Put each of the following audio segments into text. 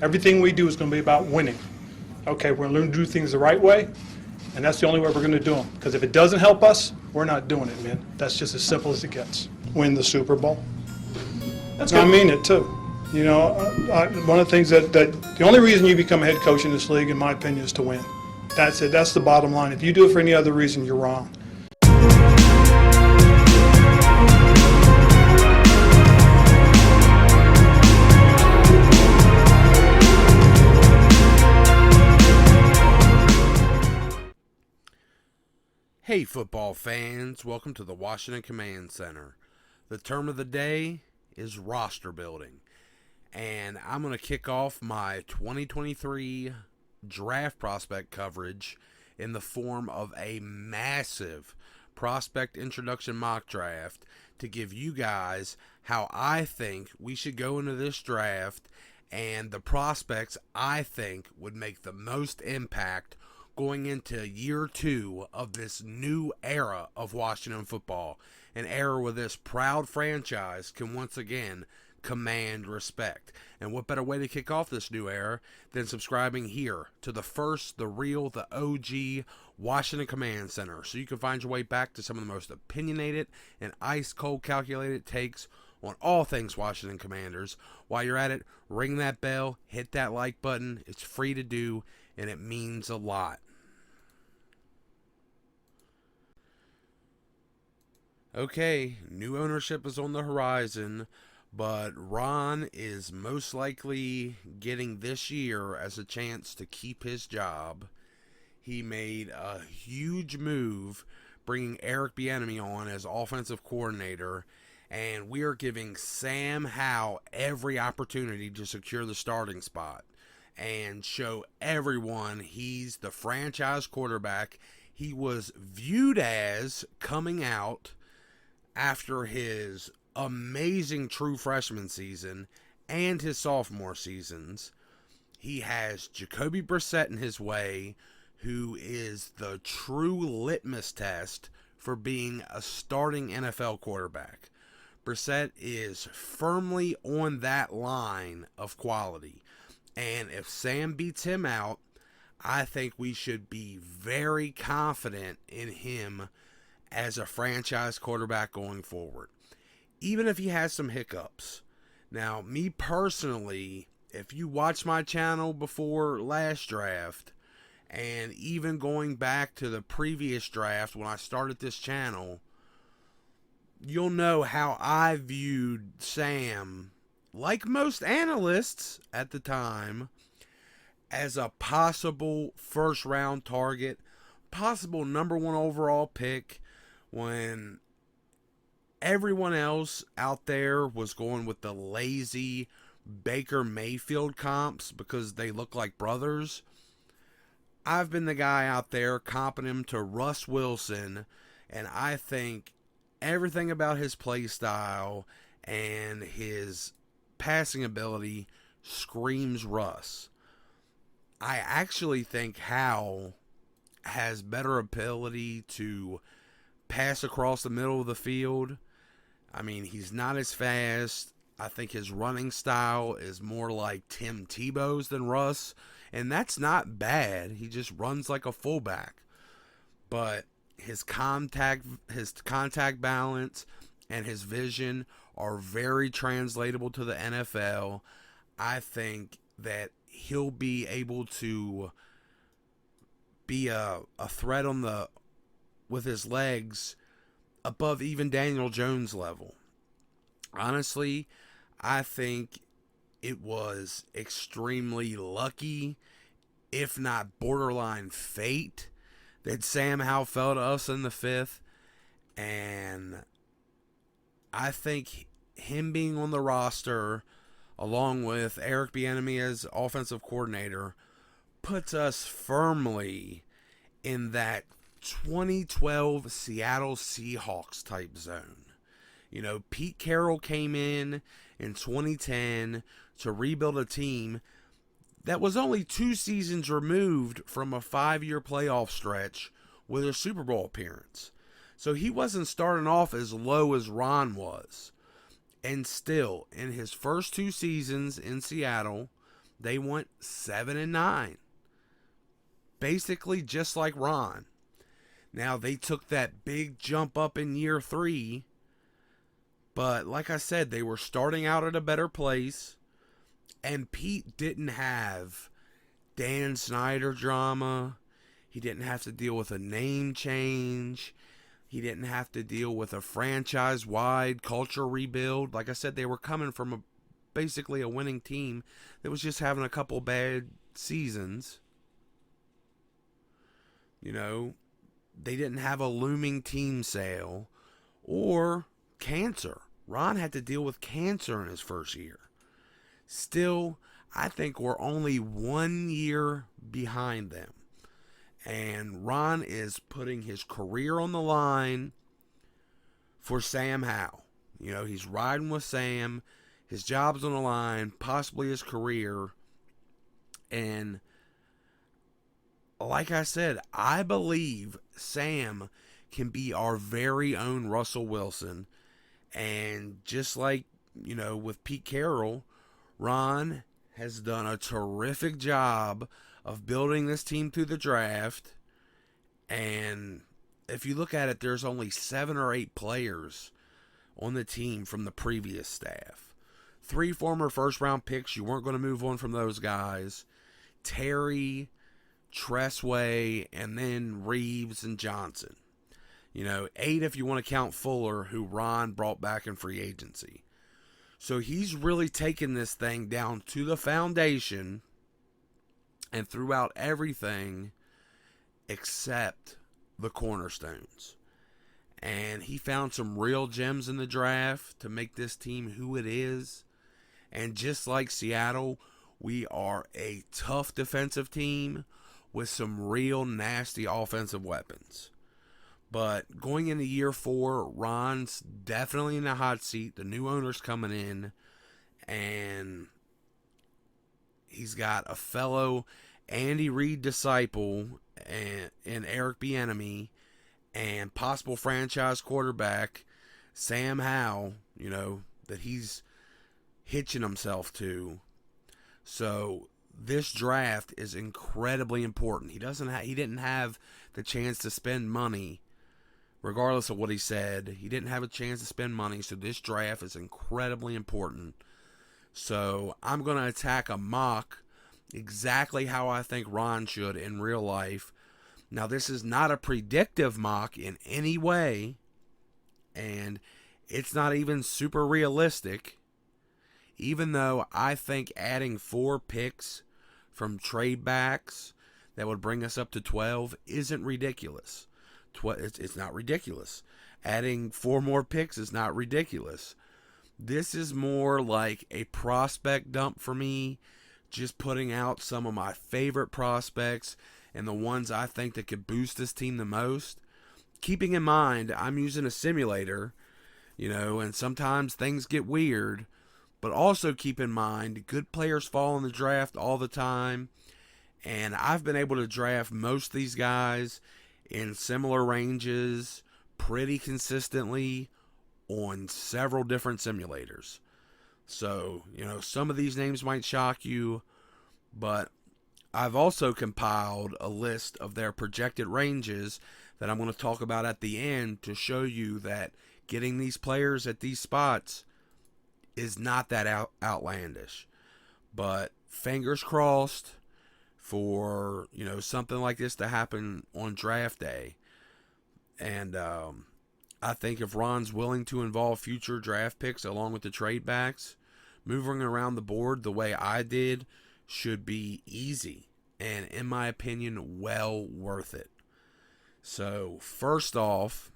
Everything we do is going to be about winning. Okay, we're going to learn to do things the right way, and that's the only way we're going to do them. Because if it doesn't help us, we're not doing it, man. That's just as simple as it gets. Win the Super Bowl. That's good. I mean it, too. You know, one of the things that the only reason you become a head coach in this league, in my opinion, is to win. That's it. That's the bottom line. If you do it for any other reason, you're wrong. Hey football fans, welcome to the Washington Command Center. The term of the day is roster building, and I'm going to kick off my 2023 draft prospect coverage in the form of a massive prospect introduction mock draft to give you guys how I think we should go into this draft and the prospects I think would make the most impact going into year 2 of this new era of Washington football, an era where this proud franchise can once again command respect. And what better way to kick off this new era than subscribing here to the first, the real, the OG Washington Command Center, so you can find your way back to some of the most opinionated and ice-cold calculated takes on all things Washington Commanders. While you're at it, ring that bell, hit that like button. It's free to do, and it means a lot. Okay, new ownership is on the horizon, but Ron is most likely getting this year as a chance to keep his job. He made a huge move bringing Eric Bieniemy on as offensive coordinator, and we are giving Sam Howell every opportunity to secure the starting spot and show everyone he's the franchise quarterback he was viewed as coming out after his amazing true freshman season and his sophomore seasons. He has Jacoby Brissett in his way, who is the true litmus test for being a starting NFL quarterback. Brissett is firmly on that line of quality. And if Sam beats him out, I think we should be very confident in him as a franchise quarterback going forward, even if he has some hiccups. Now, me personally, if you watch my channel before last draft, and even going back to the previous draft when I started this channel, you'll know how I viewed Sam, like most analysts at the time, as a possible first-round target, possible number 1 overall pick, when everyone else out there was going with the lazy Baker Mayfield comps because they look like brothers. I've been the guy out there comping him to Russ Wilson, and I think everything about his play style and his passing ability screams Russ. I actually think Howell has better ability to pass across the middle of the field. I mean, he's not as fast. I think his running style is more like Tim Tebow's than Russ, and that's not bad. He just runs like a fullback. But his contact balance and his vision are very translatable to the NFL. I think that he'll be able to be a threat with his legs above even Daniel Jones level. Honestly, I think it was extremely lucky, if not borderline fate, that Sam Howell fell to us in the 5th. And I think him being on the roster, along with Eric Bieniemy as offensive coordinator, puts us firmly in that 2012 Seattle Seahawks type zone. You know, Pete Carroll came in 2010 to rebuild a team that was only 2 seasons removed from a 5-year playoff stretch with a Super Bowl appearance. So he wasn't starting off as low as Ron was. And still, in his first 2 seasons in Seattle, They went 7-9. Basically just like Ron. Now, they took that big jump up in year 3. But like I said, they were starting out at a better place. And Pete didn't have Dan Snyder drama. He didn't have to deal with a name change. He didn't have to deal with a franchise-wide culture rebuild. Like I said, they were coming from basically a winning team that was just having a couple bad seasons. You know, they didn't have a looming team sale or cancer. Ron had to deal with cancer in his first year. Still, I think we're only 1 year behind them. And Ron is putting his career on the line for Sam Howell. You know, he's riding with Sam. His job's on the line, possibly his career. And like I said, I believe Sam can be our very own Russell Wilson. And just like, you know, with Pete Carroll, Ron has done a terrific job of building this team through the draft. And if you look at it, there's only 7 or 8 players on the team from the previous staff. 3 former first-round picks. You weren't going to move on from those guys. Terry, Tressway, and then Reeves and Johnson. You know, 8 if you want to count Fuller, who Ron brought back in free agency. So he's really taken this thing down to the foundation and throughout everything except the cornerstones. And he found some real gems in the draft to make this team who it is. And just like Seattle, we are a tough defensive team with some real nasty offensive weapons. But going into year 4, Ron's definitely in the hot seat. The new owner's coming in. And he's got a fellow Andy Reid disciple and Eric Bieniemy and possible franchise quarterback Sam Howell, you know, that he's hitching himself to. So this draft is incredibly important. He didn't have the chance to spend money, regardless of what he said. He didn't have a chance to spend money, so this draft is incredibly important. So I'm going to attack a mock exactly how I think Ron should in real life. Now, this is not a predictive mock in any way, and it's not even super realistic, even though I think adding 4 picks from trade backs that would bring us up to 12 isn't ridiculous. It's not ridiculous. Adding 4 more picks is not ridiculous. This is more like a prospect dump for me, just putting out some of my favorite prospects and the ones I think that could boost this team the most. Keeping in mind, I'm using a simulator, you know, and sometimes things get weird, but also keep in mind, good players fall in the draft all the time, and I've been able to draft most of these guys in similar ranges pretty consistently on several different simulators. So, you know, some of these names might shock you, but I've also compiled a list of their projected ranges that I'm going to talk about at the end to show you that getting these players at these spots is not that outlandish. But fingers crossed for, you know, something like this to happen on draft day. And I think if Ron's willing to involve future draft picks along with the trade backs, moving around the board the way I did should be easy. And in my opinion, well worth it. So first off,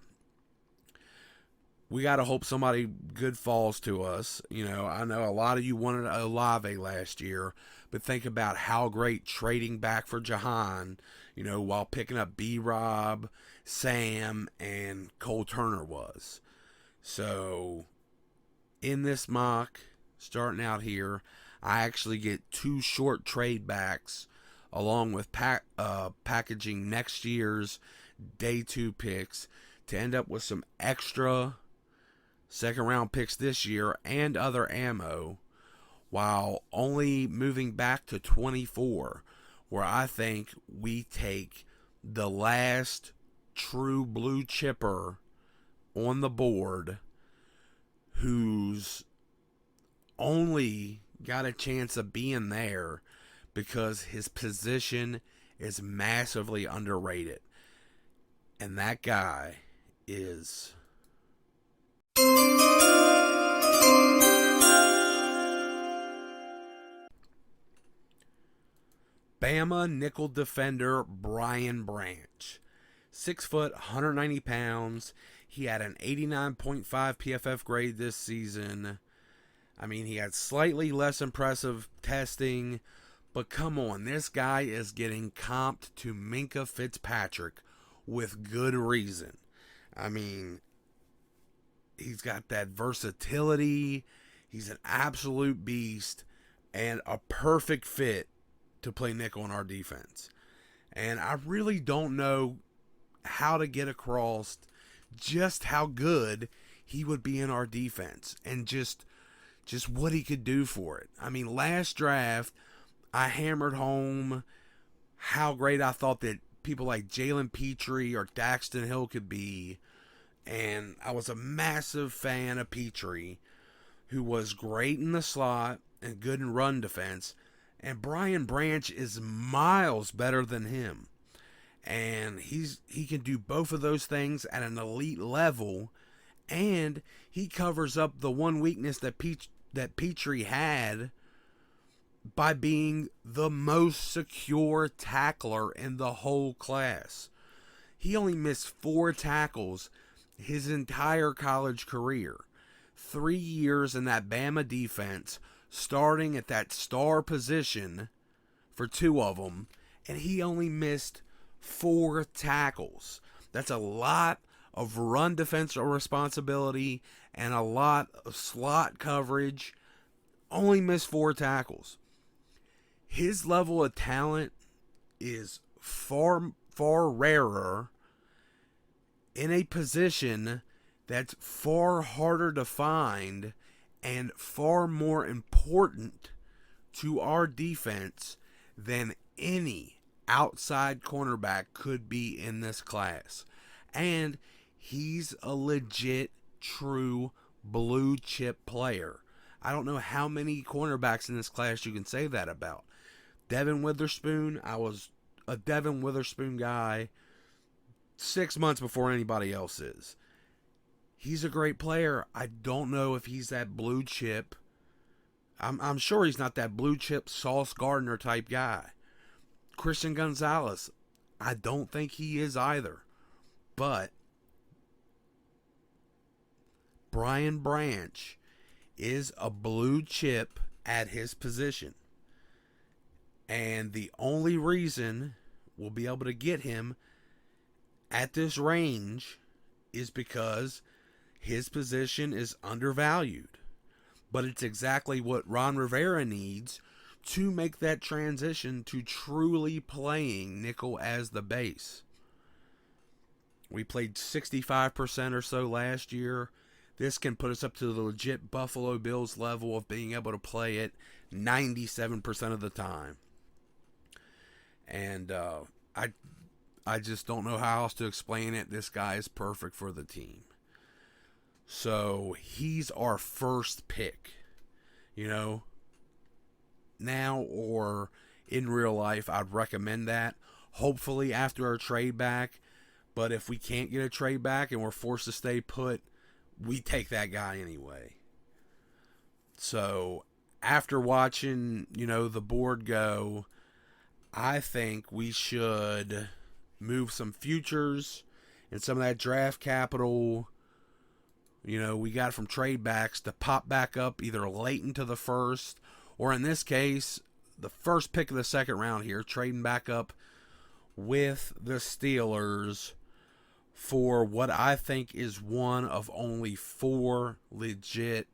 we got to hope somebody good falls to us. You know, I know a lot of you wanted Olave last year, but think about how great trading back for Jahan, you know, while picking up B-Rob, Sam, and Cole Turner was. So, in this mock, starting out here, I actually get 2 short trade backs along with packaging next year's day 2 picks to end up with some extra second round picks this year and other ammo, while only moving back to 24, where I think we take the last true blue chipper on the board who's only got a chance of being there because his position is massively underrated. And that guy is Bama nickel defender Brian Branch. 6 foot, 190 pounds. He had an 89.5 PFF grade this season. I mean, he had slightly less impressive testing, but come on, this guy is getting comped to Minkah Fitzpatrick with good reason. I mean, he's got that versatility. He's an absolute beast and a perfect fit to play nickel in our defense. And I really don't know how to get across just how good he would be in our defense and just what he could do for it. I mean, last draft, I hammered home how great I thought that people like Jalen Petrie or Daxton Hill could be. And I was a massive fan of Petrie, who was great in the slot and good in run defense. And Brian Branch is miles better than him. And he can do both of those things at an elite level. And he covers up the one weakness that Petrie had by being the most secure tackler in the whole class. He only missed 4 tackles his entire college career. 3 years in that Bama defense, starting at that star position for 2 of them, and he only missed 4 tackles. That's a lot of run defensive responsibility and a lot of slot coverage. Only missed 4 tackles. His level of talent is far rarer in a position that's far harder to find and far more important to our defense than any outside cornerback could be in this class. And he's a legit, true blue chip player. I don't know how many cornerbacks in this class you can say that about. Devin Witherspoon, I was a Devin Witherspoon guy 6 months before anybody else is. He's a great player. I don't know if he's that blue chip. I'm sure he's not that blue chip Sauce Gardner type guy. Christian Gonzalez, I don't think he is either. But Brian Branch is a blue chip at his position. And the only reason we'll be able to get him at this range is because his position is undervalued. But it's exactly what Ron Rivera needs to make that transition to truly playing nickel as the base. We played 65% or so last year. This can put us up to the legit Buffalo Bills level of being able to play it 97% of the time. And I just don't know how else to explain it. This guy is perfect for the team. So he's our first pick. You know, now or in real life, I'd recommend that. Hopefully after our trade back. But if we can't get a trade back and we're forced to stay put, we take that guy anyway. So after watching, the board go, I think we should move some futures and some of that draft capital, we got from trade backs to pop back up either late into the first, or in this case, the first pick of the second round here, trading back up with the Steelers for what I think is one of only 4 legit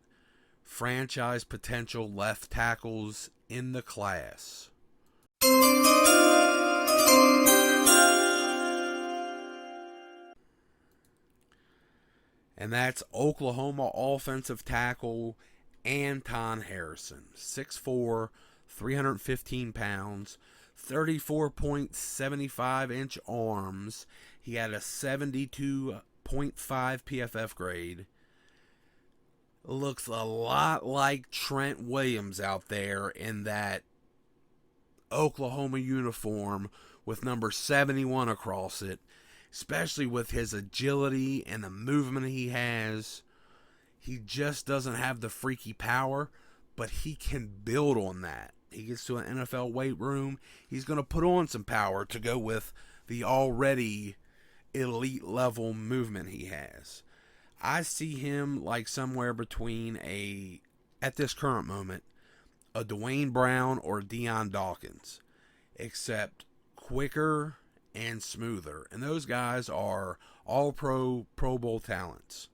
franchise potential left tackles in the class. And that's Oklahoma offensive tackle Anton Harrison, 6'4", 315 pounds, 34.75-inch arms. He had a 72.5 PFF grade. Looks a lot like Trent Williams out there in that Oklahoma uniform with number 71 across it, especially with his agility and the movement he has. He just doesn't have the freaky power, but he can build on that. He gets to an NFL weight room, he's going to put on some power to go with the already elite level movement he has. I see him like somewhere between at this current moment, a Dwayne Brown or Deion Dawkins, except quicker and smoother. And those guys are all Pro Bowl talents.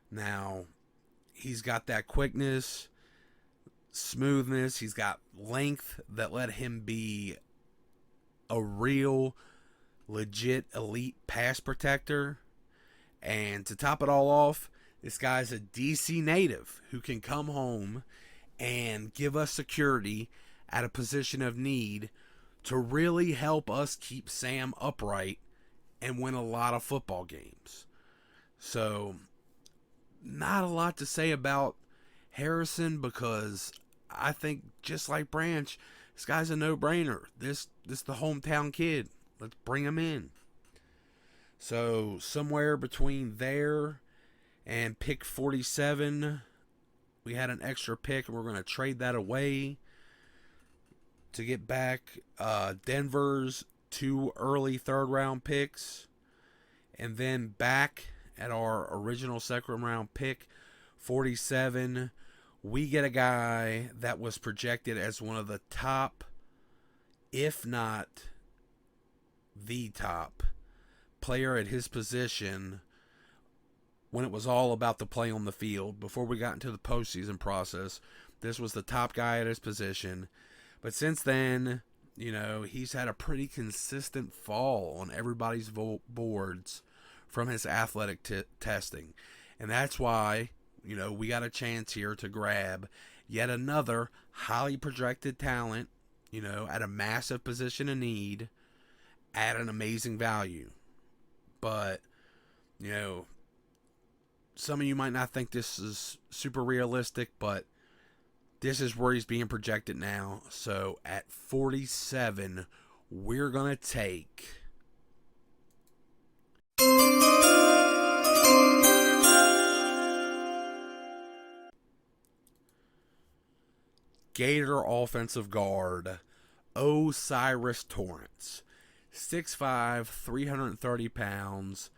Now, he's got that quickness, smoothness, he's got length that let him be a real, legit, elite pass protector. And to top it all off, this guy's a DC native who can come home and give us security at a position of need to really help us keep Sam upright and win a lot of football games. So, not a lot to say about Harrison because I think just like Branch, this guy's a no-brainer. This the hometown kid. Let's bring him in. So somewhere between there and pick 47, we had an extra pick and we're going to trade that away to get back Denver's 2 early third-round picks. And then back at our original second-round pick, 47, we get a guy that was projected as one of the top, if not the top, player at his position when it was all about the play on the field. Before we got into the postseason process, this was the top guy at his position. But since then, he's had a pretty consistent fall on everybody's boards from his athletic testing. And that's why, we got a chance here to grab yet another highly projected talent, at a massive position of need at an amazing value. But, some of you might not think this is super realistic, but this is where he's being projected now. So at 47, we're going to take Gator offensive guard Osiris Torrance. 6'5", 330 pounds.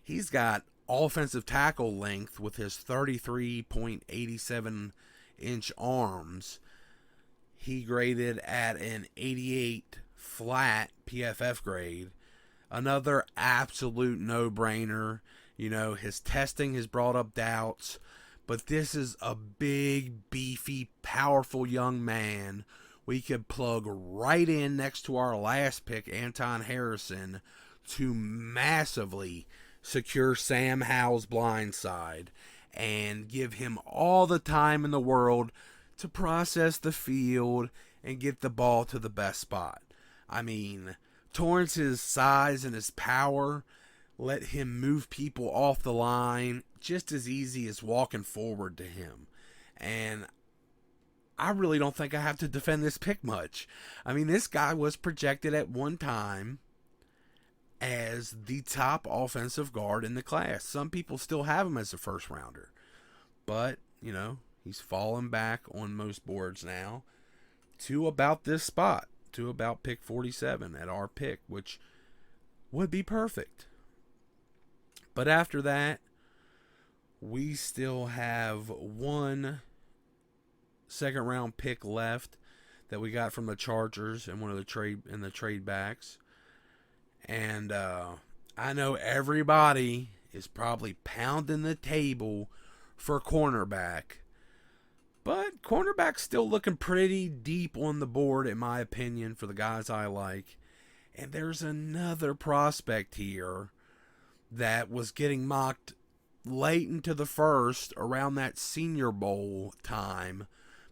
He's got offensive tackle length with his 33.87-inch arms. He graded at an 88 flat PFF grade. Another absolute no-brainer. His testing has brought up doubts, but this is a big, beefy, powerful young man we could plug right in next to our last pick, Anton Harrison, to massively secure Sam Howell's blind side and give him all the time in the world to process the field and get the ball to the best spot. I mean, Torrance's size and his power let him move people off the line just as easy as walking forward to him. And I really don't think I have to defend this pick much. I mean, this guy was projected at one time as the top offensive guard in the class. Some people still have him as a first rounder. But, he's fallen back on most boards now to about this spot, to about pick 47 at our pick, which would be perfect. But after that, we still have one second round pick left that we got from the Chargers and one of the trade backs. And I know everybody is probably pounding the table for cornerback, but cornerback's still looking pretty deep on the board, in my opinion, for the guys I like. And there's another prospect here that was getting mocked late into the first, around that Senior Bowl time,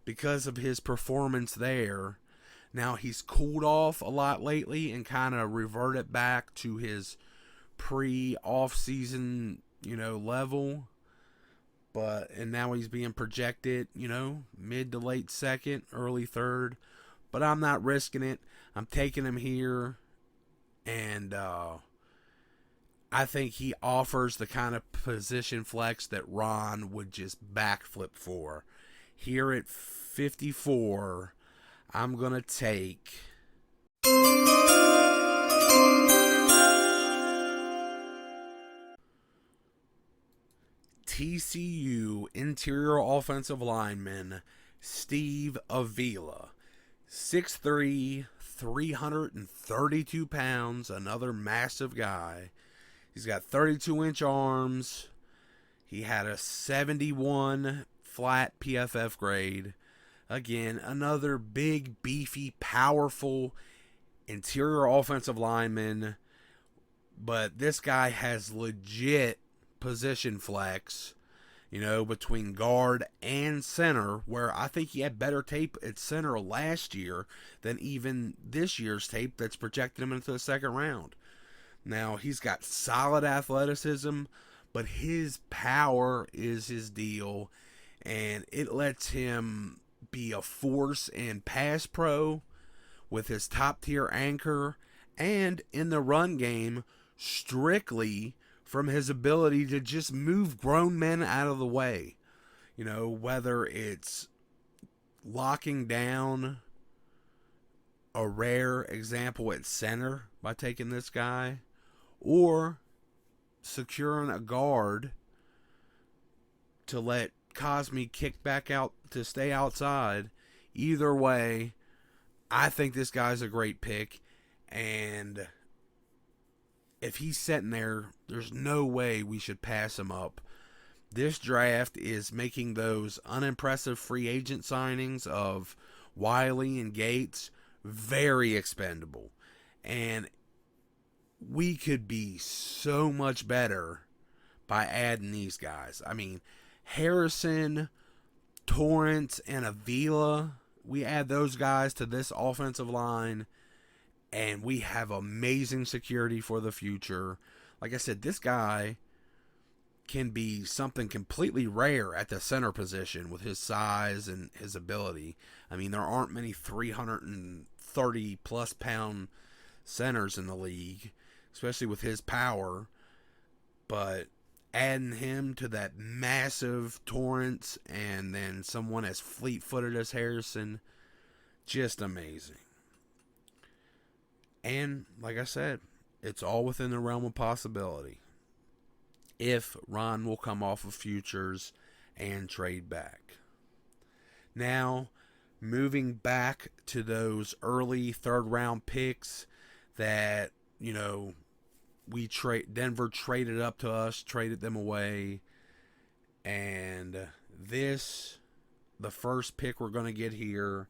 because of his performance there. Now he's cooled off a lot lately and kind of reverted back to his pre-off-season, level. And now he's being projected, mid to late second, early third. But I'm not risking it. I'm taking him here. And I think he offers the kind of position flex that Ron would just backflip for. Here at 54, I'm going to take TCU interior offensive lineman Steve Avila. 6'3", 332 pounds, another massive guy. He's got 32-inch arms. He had a 71 flat PFF grade. Again, another big, beefy, powerful interior offensive lineman. But this guy has legit position flex, between guard and center, where I think he had better tape at center last year than even this year's tape that's projected him into the second round. Now, he's got solid athleticism, but his power is his deal, and it lets him be a force in pass pro with his top-tier anchor, and in the run game, strictly from his ability to just move grown men out of the way. Whether it's locking down a rare example at center by taking this guy, or securing a guard to let Cosme kick back out to stay outside. Either way, I think this guy's a great pick, and if he's sitting there, there's no way we should pass him up. This draft is making those unimpressive free agent signings of Wiley and Gates very expendable. And we could be so much better by adding these guys. I mean, Harrison, Torrance, and Avila, we add those guys to this offensive line, and we have amazing security for the future. Like I said, this guy can be something completely rare at the center position with his size and his ability. I mean, there aren't many 330-plus pound centers in the league, especially with his power. But adding him to that massive Torrance and then someone as fleet-footed as Harrison, just amazing. And, like I said, it's all within the realm of possibility if Ron will come off of futures and trade back. Now, moving back to those early third-round picks that, Denver traded up to us, traded them away, and the first pick we're going to get here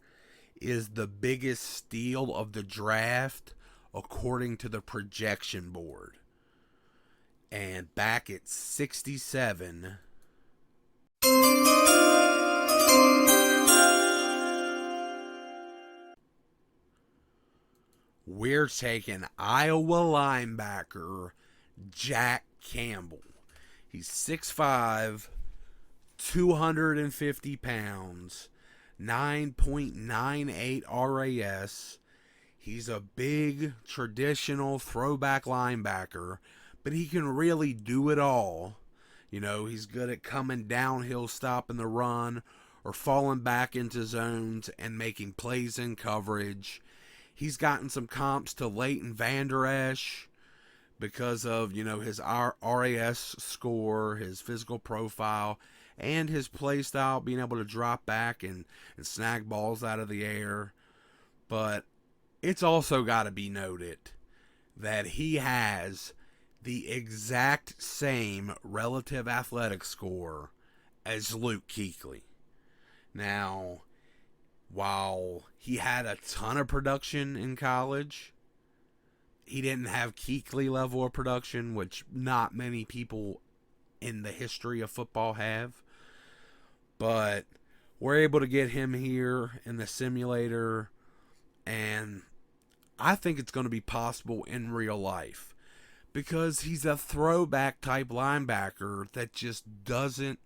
is the biggest steal of the draft according to the projection board. And back at 67, we're taking Iowa linebacker Jack Campbell. He's 6'5", 250 pounds, 9.98 RAS. He's a big, traditional throwback linebacker, but he can really do it all. He's good at coming downhill, stopping the run, or falling back into zones and making plays in coverage. He's gotten some comps to Leighton Vander Esch because of, his RAS score, his physical profile, and his play style, being able to drop back and snag balls out of the air. But it's also got to be noted that he has the exact same relative athletic score as Luke Kuechly. Now, while he had a ton of production in college, he didn't have Kuechly level of production, which not many people in the history of football have. But we're able to get him here in the simulator, and I think it's going to be possible in real life because he's a throwback type linebacker that just doesn't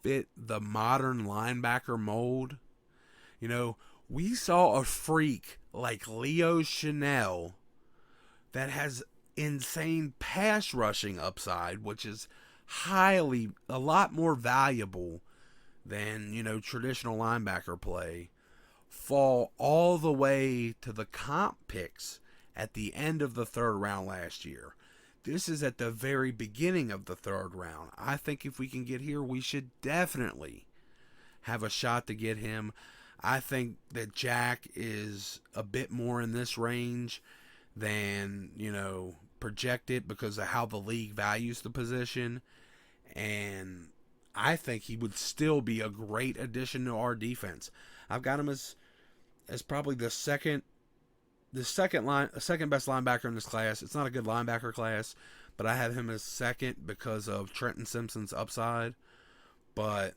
fit the modern linebacker mold. You know, we saw a freak like Leo Chanel that has insane pass rushing upside, which is a lot more valuable than, traditional linebacker play, fall all the way to the comp picks at the end of the third round last year. This is at the very beginning of the third round. I think if we can get here, we should definitely have a shot to get him. I think that Jack is a bit more in this range than, projected because of how the league values the position. And I think he would still be a great addition to our defense. I've got him as probably the second best linebacker in this class. It's not a good linebacker class, but I have him as second because of Trenton Simpson's upside. But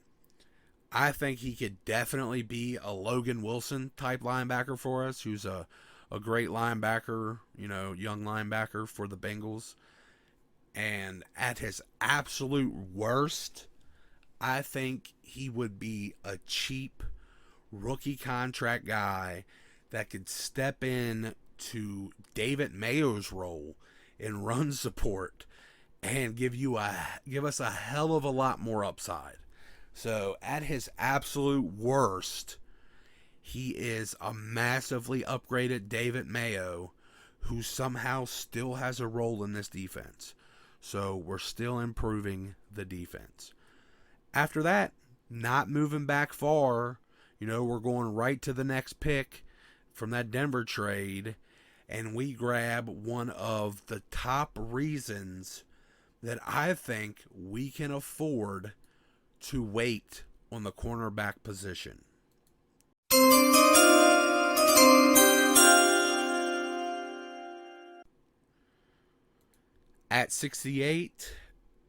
I think he could definitely be a Logan Wilson type linebacker for us, who's a great linebacker, young linebacker for the Bengals. And at his absolute worst, I think he would be a cheap rookie contract guy that could step in to David Mayo's role in run support and give us a hell of a lot more upside. So at his absolute worst, he is a massively upgraded David Mayo who somehow still has a role in this defense. So we're still improving the defense. After that, not moving back far, we're going right to the next pick from that Denver trade, and we grab one of the top reasons that I think we can afford to wait on the cornerback position. At 68,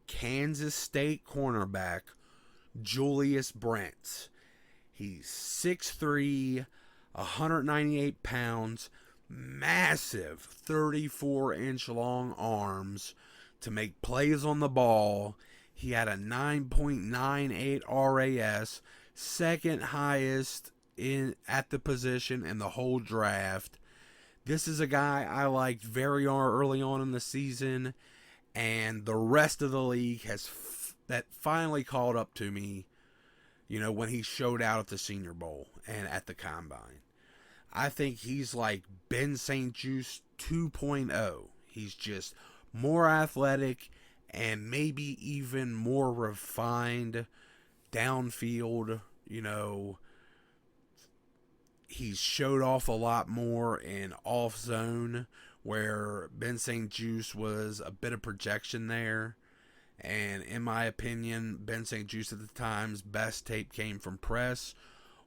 Kansas State cornerback Julius Brantz. He's 6'3", 198 pounds, massive 34-inch long arms to make plays on the ball. He had a 9.98 RAS, second highest at the position in the whole draft. This is a guy I liked very early on in the season, and the rest of the league that finally caught up to me, when he showed out at the Senior Bowl and at the Combine. I think he's like Ben St. Juste 2.0. He's just more athletic and maybe even more refined downfield. He's showed off a lot more in off zone, where Ben St. Juste was a bit of projection there. And in my opinion, Ben St. Juste at the time's best tape came from press.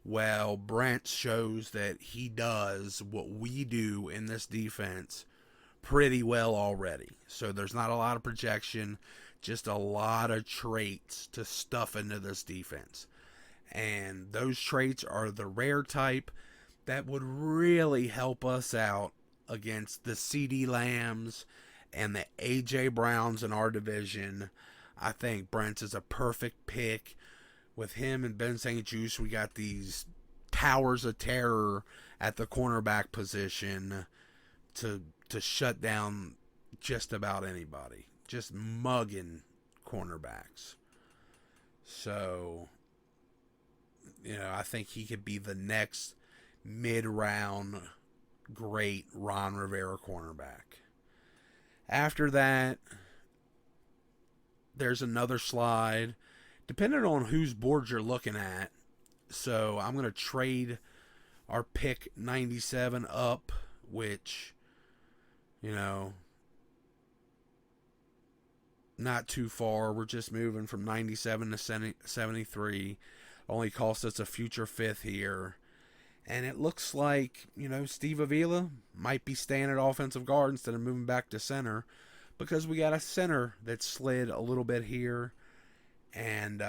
Well, Brantz shows that he does what we do in this defense pretty well already. So there's not a lot of projection, just a lot of traits to stuff into this defense. And those traits are the rare type that would really help us out against the CD Lambs and the AJ Browns in our division. I think Brentz is a perfect pick. With him and Ben St. Juste, we got these towers of terror at the cornerback position to shut down just about anybody. Just mugging cornerbacks. So, I think he could be the next mid-round great Ron Rivera cornerback. After that, there's another slide, depending on whose board you're looking at. So I'm going to trade our pick 97 up, which, not too far. We're just moving from 97 to 73. Only cost us a future fifth here. And it looks like, Steve Avila might be staying at offensive guard instead of moving back to center, because we got a center that slid a little bit here. And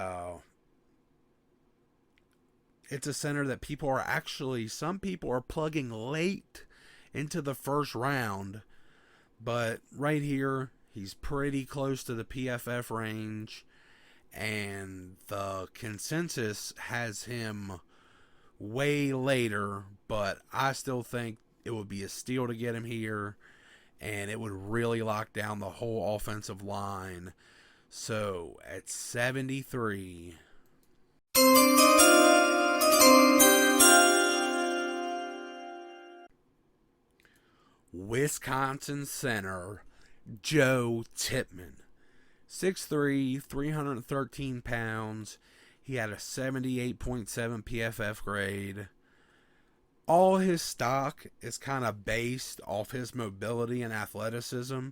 it's a center that some people are plugging late into the first round. But right here, he's pretty close to the PFF range. And the consensus has him way later, but I still think it would be a steal to get him here, and it would really lock down the whole offensive line. So at 73, Wisconsin center Joe Tippmann. 6'3", 313 pounds. He had a 78.7 PFF grade. All his stock is kind of based off his mobility and athleticism,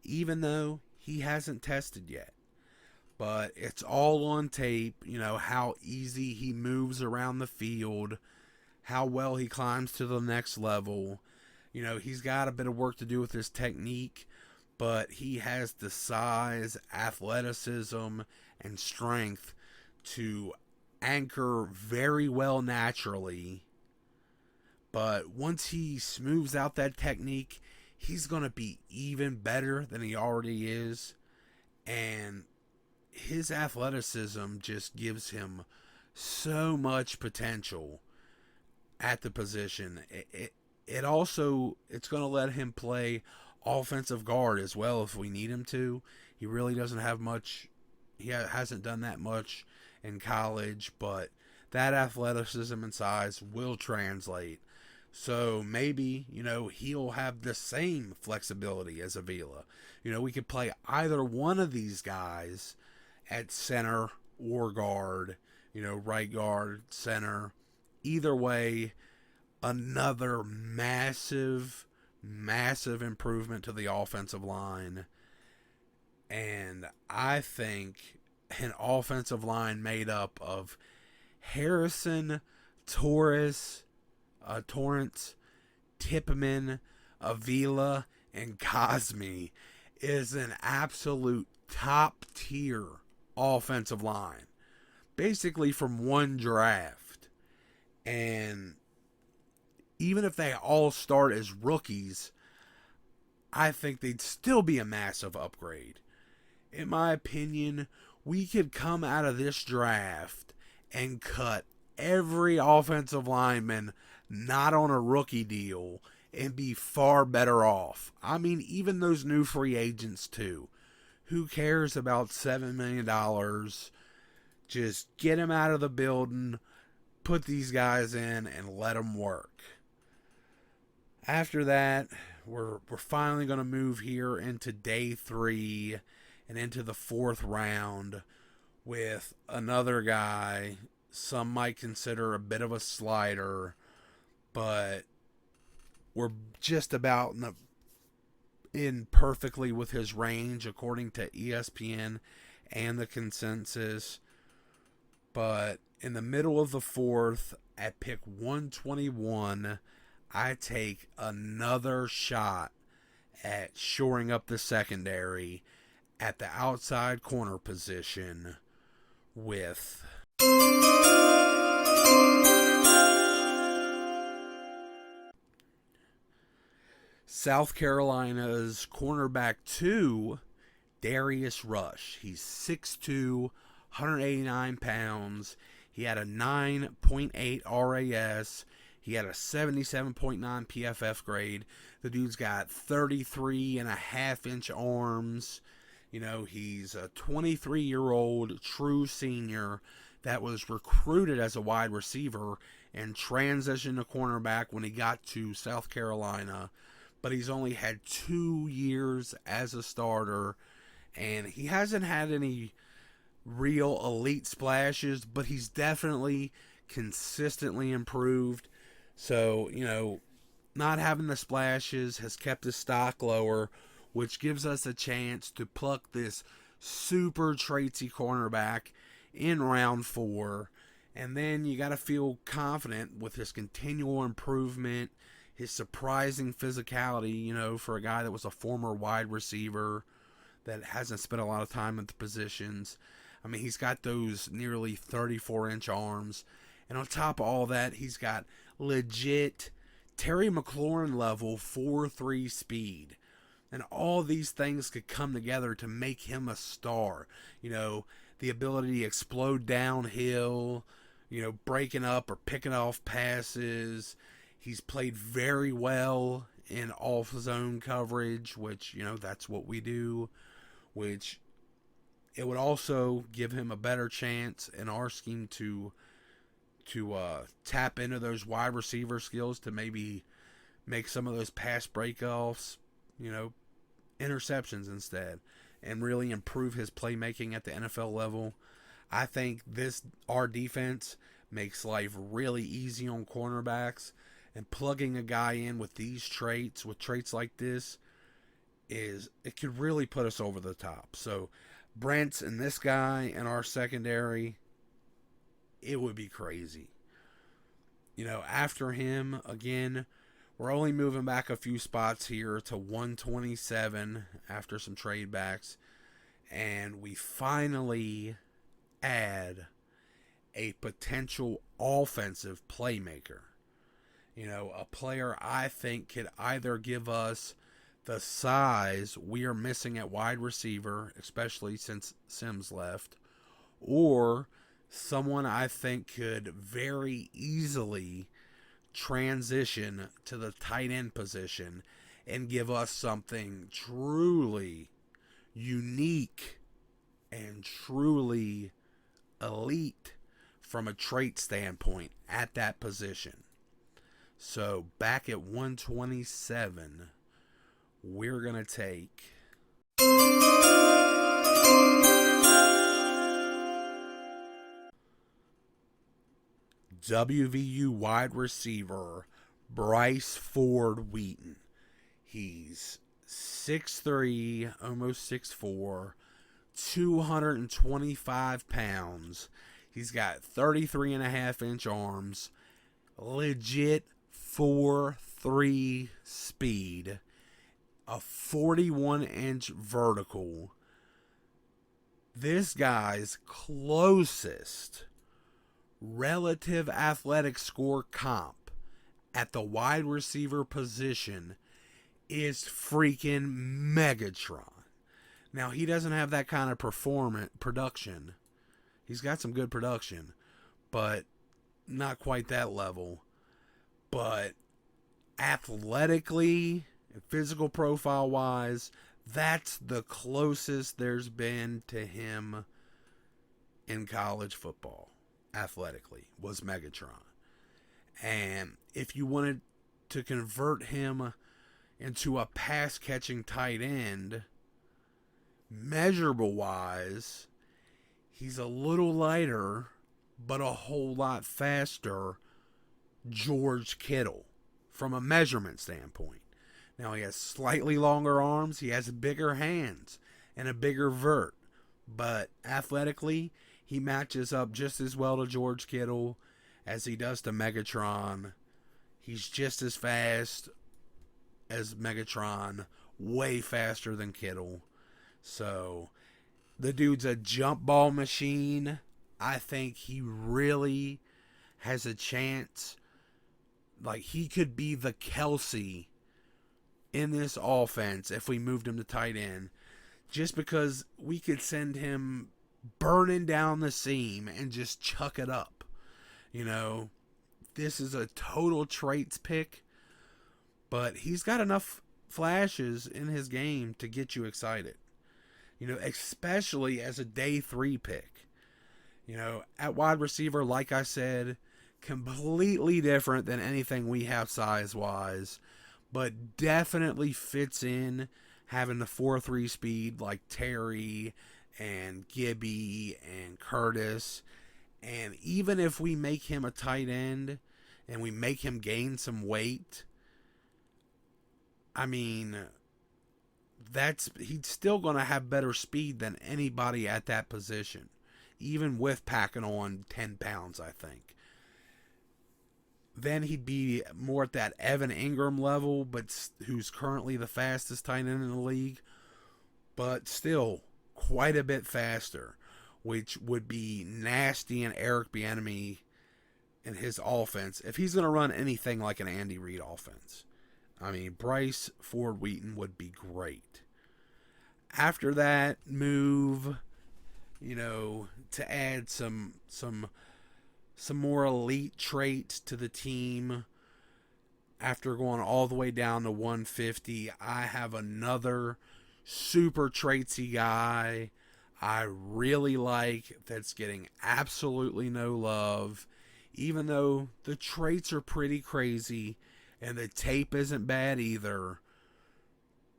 even though he hasn't tested yet. But it's all on tape, how easy he moves around the field, how well he climbs to the next level. He's got a bit of work to do with his technique, but he has the size, athleticism, and strength to anchor very well naturally. But once he smooths out that technique, he's going to be even better than he already is. And his athleticism just gives him so much potential at the position. It's going to let him play offensive guard as well if we need him to. He really doesn't have much. He hasn't done that much in college, but that athleticism and size will translate. So maybe, he'll have the same flexibility as Avila. We could play either one of these guys at center or guard, right guard, center. Either way, another massive improvement to the offensive line. And I think an offensive line made up of Harrison, Torrance, Tippmann, Avila, and Cosme is an absolute top tier offensive line. Basically from one draft. And even if they all start as rookies, I think they'd still be a massive upgrade. In my opinion, we could come out of this draft and cut every offensive lineman not on a rookie deal and be far better off. I mean, even those new free agents too. Who cares about $7 million? Just get them out of the building, put these guys in, and let them work. After that, we're finally going to move here into day 3 and into the 4th round with another guy some might consider a bit of a slider, but we're just about in perfectly with his range according to ESPN and the consensus. But in the middle of the 4th, at pick 121, I take another shot at shoring up the secondary at the outside corner position with South Carolina's cornerback 2, Darius Rush. He's 6'2", 189 pounds. He had a 9.8 RAS. He had a 77.9 PFF grade. The dude's got 33.5-inch arms. You know, he's a 23-year-old true senior that was recruited as a wide receiver and transitioned to cornerback when he got to South Carolina. But he's only had 2 years as a starter, and he hasn't had any real elite splashes, but he's definitely consistently improved. So, you know, not having the splashes has kept his stock lower, which gives us a chance to pluck this super traitsy cornerback in round 4. And then you got to feel confident with his continual improvement, his surprising physicality, you know, for a guy that was a former wide receiver that hasn't spent a lot of time at the positions. I mean, he's got those nearly 34-inch arms. And on top of all that, he's got legit Terry McLaurin level 4.3 speed. And all these things could come together to make him a star. You know, the ability to explode downhill, you know, breaking up or picking off passes. He's played very well in off-zone coverage, which, you know, that's what we do. Which it would also give him a better chance in our scheme to tap into those wide receiver skills to maybe make some of those pass breakoffs, you know, interceptions instead, and really improve his playmaking at the NFL level. I think our defense makes life really easy on cornerbacks, and plugging a guy in with these traits, with traits like this, it could really put us over the top. So Brantz and this guy in our secondary, it would be crazy. You know, after him, again, we're only moving back a few spots here to 127 after some trade backs. And we finally add a potential offensive playmaker. You know, a player I think could either give us the size we are missing at wide receiver, especially since Sims left, or someone I think could very easily transition to the tight end position and give us something truly unique and truly elite from a trait standpoint at that position. So back at 127, we're going to take WVU wide receiver Bryce Ford Wheaton. He's 6'3", almost 6'4", 225 pounds. He's got 33.5-inch arms, legit 4.3 speed, a 41-inch vertical. This guy's closest relative athletic score comp at the wide receiver position is freaking Megatron. Now, he doesn't have that kind of production. He's got some good production, but not quite that level. But athletically, physical profile wise, that's the closest there's been to him in college football. Athletically, was Megatron. And if you wanted to convert him into a pass catching tight end, measurable wise, he's a little lighter but a whole lot faster George Kittle from a measurement standpoint. Now, he has slightly longer arms, he has bigger hands and a bigger vert, but athletically he matches up just as well to George Kittle as he does to Megatron. He's just as fast as Megatron, way faster than Kittle. So, the dude's a jump ball machine. I think he really has a chance. Like, he could be the Kelsey in this offense if we moved him to tight end. Just because we could send him burning down the seam and just chuck it up. You know, this is a total traits pick, but he's got enough flashes in his game to get you excited. You know, especially as a day 3 pick. You know, at wide receiver, like I said, completely different than anything we have size-wise, but definitely fits in having the 4.3 speed like Terry and Gibby and Curtis. And even if we make him a tight end and we make him gain some weight, I mean, he's still going to have better speed than anybody at that position, even with packing on 10 pounds, I think. Then he'd be more at that Evan Ingram level, but who's currently the fastest tight end in the league, but still quite a bit faster. which would be nasty in Eric Bieniemy and his offense if he's going to run anything like an Andy Reid offense. I mean, Bryce Ford Wheaton would be great. After that, move, to add some more elite traits to the team. After going all the way down to 150, I have another super traitsy guy I really like that's getting absolutely no love, even though the traits are pretty crazy and the tape isn't bad either.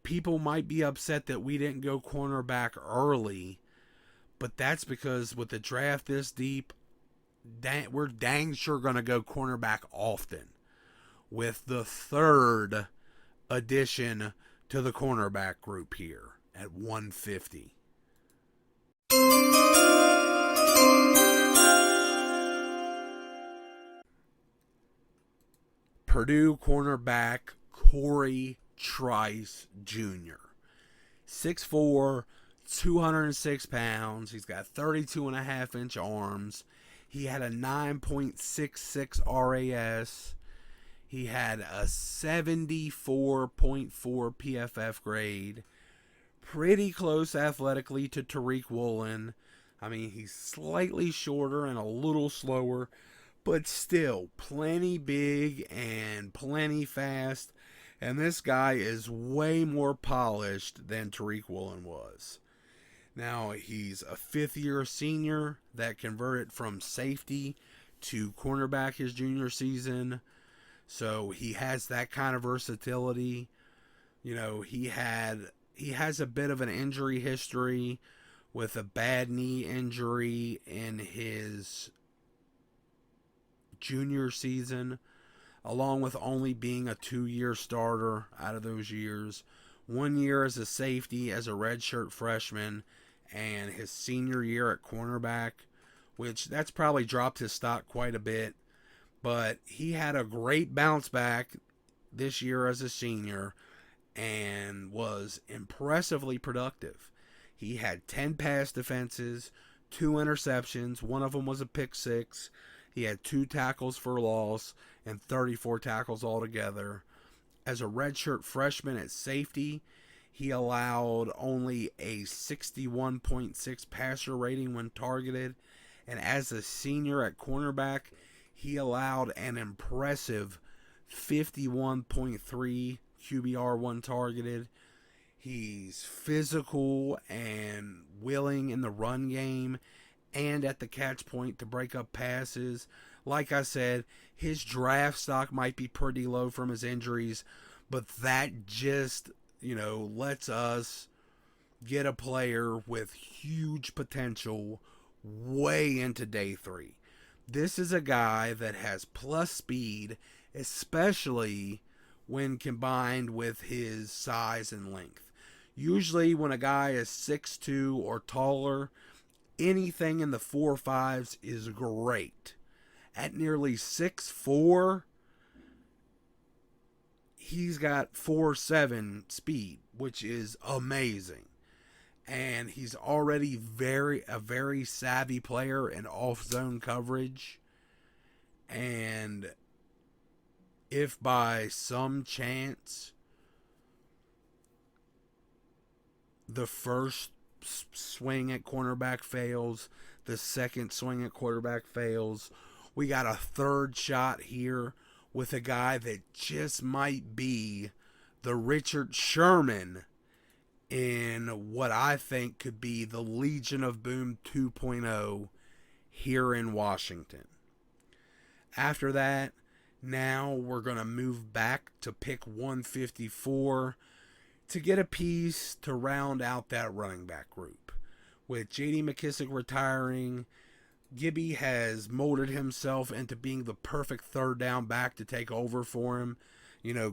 People might be upset that we didn't go cornerback early, but that's because with the draft this deep, we're dang sure going to go cornerback often with the third addition to the cornerback group here at 150. Purdue cornerback Corey Trice Jr. 6'4", 206 pounds. He's got 32.5-inch arms. He had a 9.66 RAS. He had a 74.4 PFF grade. Pretty close athletically to Tariq Woolen. I mean, he's slightly shorter and a little slower, but still plenty big and plenty fast. And this guy is way more polished than Tariq Woolen was. Now, he's a fifth-year senior that converted from safety to cornerback his junior season. So he has that kind of versatility. He has a bit of an injury history with a bad knee injury in his junior season, along with only being a 2-year starter out of those years. 1 year as a safety as a redshirt freshman, and his senior year at cornerback, which that's probably dropped his stock quite a bit. But he had a great bounce back this year as a senior and was impressively productive. He had 10 pass defenses, 2 interceptions. One of them was a pick six. He had 2 tackles for loss and 34 tackles altogether. As a redshirt freshman at safety, he allowed only a 61.6 passer rating when targeted. And as a senior at cornerback, he allowed an impressive 51.3 QBR when targeted. He's physical and willing in the run game and at the catch point to break up passes. Like I said, his draft stock might be pretty low from his injuries, but that just, lets us get a player with huge potential way into day 3. This is a guy that has plus speed, especially when combined with his size and length. Usually when a guy is 6'2" or taller, anything in the 4.5s is great. At nearly 6'4", he's got 4.7 speed, which is amazing. And he's already a very savvy player in off-zone coverage. And if by some chance the first swing at cornerback fails, the second swing at quarterback fails, we got a third shot here with a guy that just might be the Richard Sherman in what I think could be the Legion of Boom 2.0 here in Washington. After that, now we're going to move back to pick 154 to get a piece to round out that running back group. With J.D. McKissick retiring, Gibby has molded himself into being the perfect third down back to take over for him,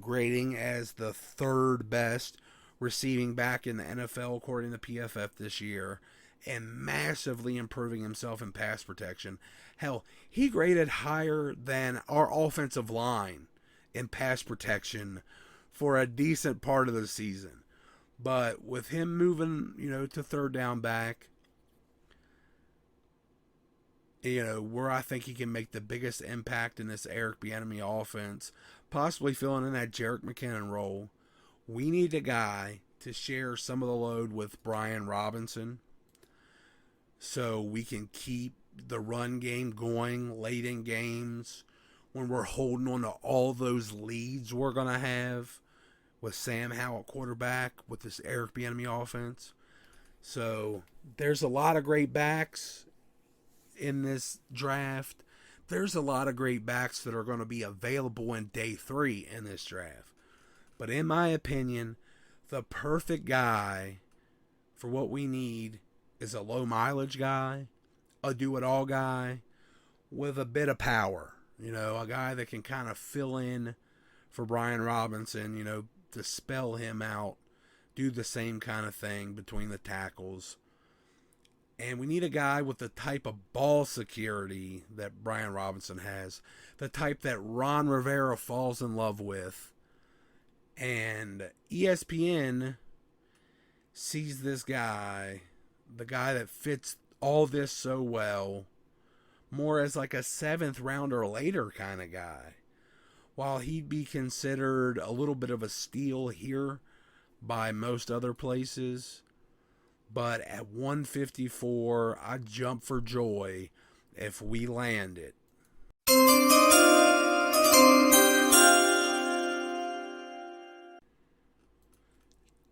grading as the third best receiving back in the NFL according to PFF this year, and massively improving himself in pass protection. Hell, he graded higher than our offensive line in pass protection for a decent part of the season. But with him moving, to third down back, where I think he can make the biggest impact in this Eric Bieniemy offense, possibly filling in that Jerick McKinnon role. We need a guy to share some of the load with Brian Robinson so we can keep the run game going late in games when we're holding on to all those leads we're going to have with Sam Howell at quarterback with this Eric Bieniemy offense. So there's a lot of great backs in this draft. There's a lot of great backs that are going to be available in day 3 in this draft. But in my opinion, the perfect guy for what we need is a low mileage guy, a do-it-all guy with a bit of power. A guy that can kind of fill in for Brian Robinson, to spell him out, do the same kind of thing between the tackles. And we need a guy with the type of ball security that Brian Robinson has, the type that Ron Rivera falls in love with. And ESPN sees this guy, the guy that fits all this so well, more as like a 7th rounder or later kind of guy. While he'd be considered a little bit of a steal here by most other places, but at 154, I'd jump for joy if we land it.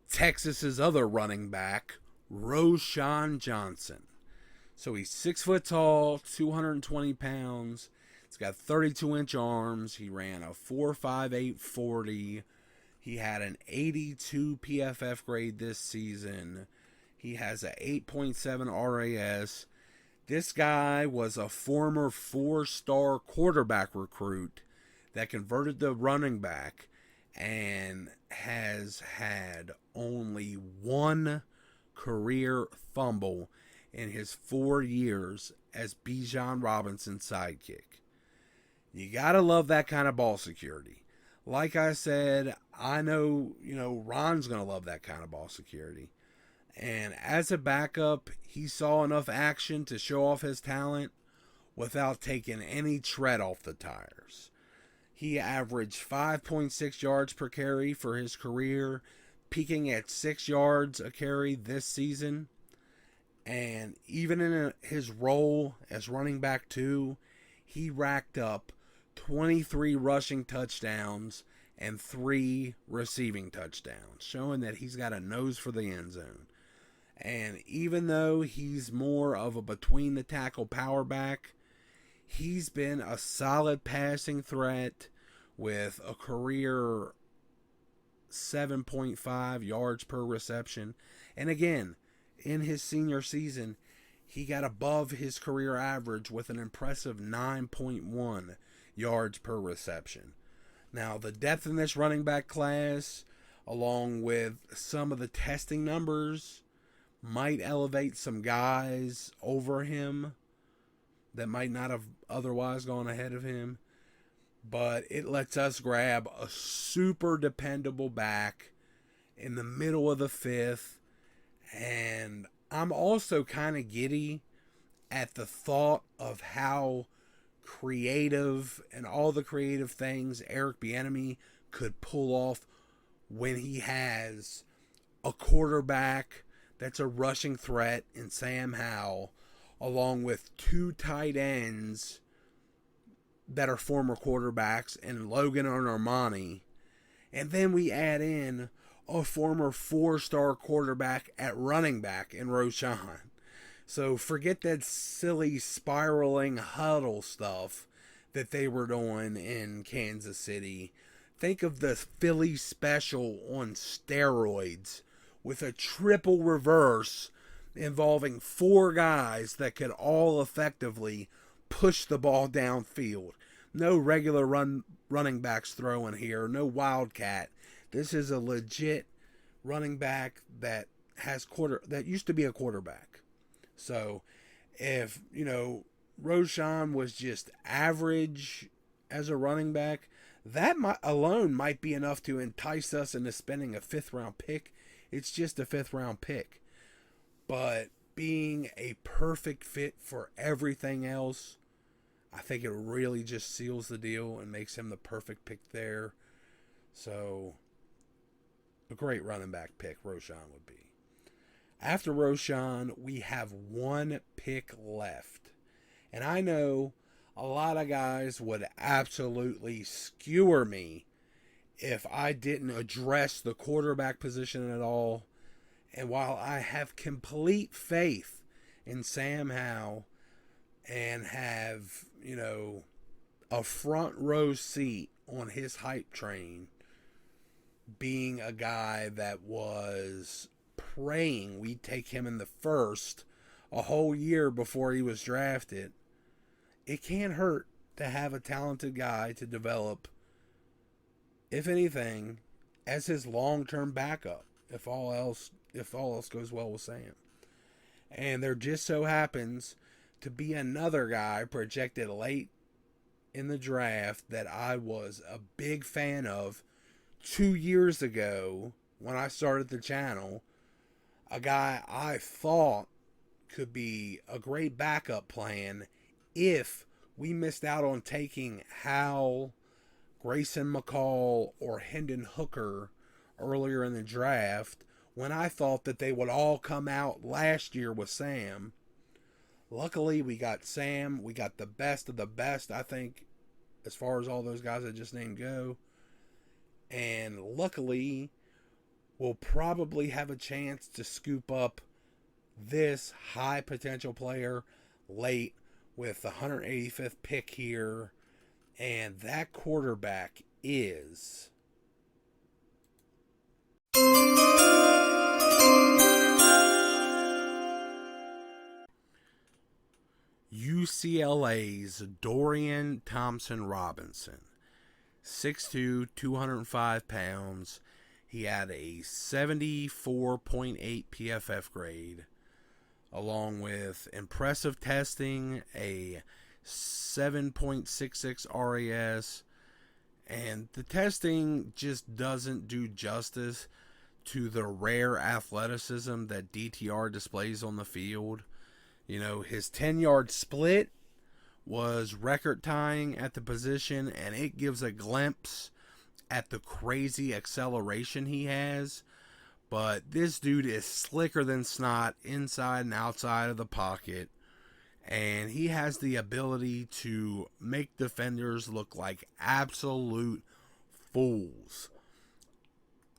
Texas's other running back, Roshan Johnson. So he's 6 foot tall, 220 pounds. He's got 32-inch arms. He ran a 4.58 40. He had an 82 PFF grade this season. He has a 8.7 RAS. This guy was a former 4-star quarterback recruit that converted to running back and has had only one career fumble in his 4 years as Bijan Robinson's sidekick. You gotta love that kind of ball security. Like I said, I know, Ron's gonna love that kind of ball security. And as a backup, he saw enough action to show off his talent without taking any tread off the tires. He averaged 5.6 yards per carry for his career, peaking at 6 yards a carry this season. And even in his role as running back 2, he racked up 23 rushing touchdowns and 3 receiving touchdowns, showing that he's got a nose for the end zone. And even though he's more of a between-the-tackle power back, he's been a solid passing threat with a career 7.5 yards per reception. And again, in his senior season, he got above his career average with an impressive 9.1 yards per reception. Now, the depth in this running back class, along with some of the testing numbers, might elevate some guys over him that might not have otherwise gone ahead of him. But it lets us grab a super dependable back in the middle of the 5th. And I'm also kind of giddy at the thought of how creative and all the creative things Eric Bieniemy could pull off when he has a quarterback that's a rushing threat in Sam Howell, along with 2 tight ends that are former quarterbacks in Logan and Armani. And then we add in a former 4-star quarterback at running back in Roshan. So forget that silly spiraling huddle stuff that they were doing in Kansas City. Think of the Philly special on steroids with a triple reverse involving 4 guys that could all effectively push the ball downfield. No regular running backs throwing here, no wildcat. This is a legit running back that that used to be a quarterback. So if, Roshan was just average as a running back, that alone might be enough to entice us into spending a 5th round pick. It's just a 5th round pick. But being a perfect fit for everything else, I think it really just seals the deal and makes him the perfect pick there. So, a great running back pick, Roshan would be. After Roshan, we have one pick left. And I know a lot of guys would absolutely skewer me if I didn't address the quarterback position at all. And while I have complete faith in Sam Howell and have, a front row seat on his hype train, being a guy that was praying we'd take him in the first a whole year before he was drafted, it can't hurt to have a talented guy to develop, if anything, as his long-term backup, if all else goes well with Sam. And there just so happens to be another guy projected late in the draft that I was a big fan of 2 years ago when I started the channel. A guy I thought could be a great backup plan if we missed out on taking Howell, Grayson McCall, or Hendon Hooker earlier in the draft, when I thought that they would all come out last year with Sam. Luckily, we got Sam. We got the best of the best, I think, as far as all those guys I just named go. And luckily, we'll probably have a chance to scoop up this high potential player late with the 185th pick here. And that quarterback is UCLA's Dorian Thompson Robinson. 6'2", 205 pounds. He had a 74.8 PFF grade, along with impressive testing, a 7.66 RAS, and the testing just doesn't do justice to the rare athleticism that DTR displays on the field. His 10-yard split was record tying at the position, and it gives a glimpse at the crazy acceleration he has. But this dude is slicker than snot inside and outside of the pocket, and he has the ability to make defenders look like absolute fools.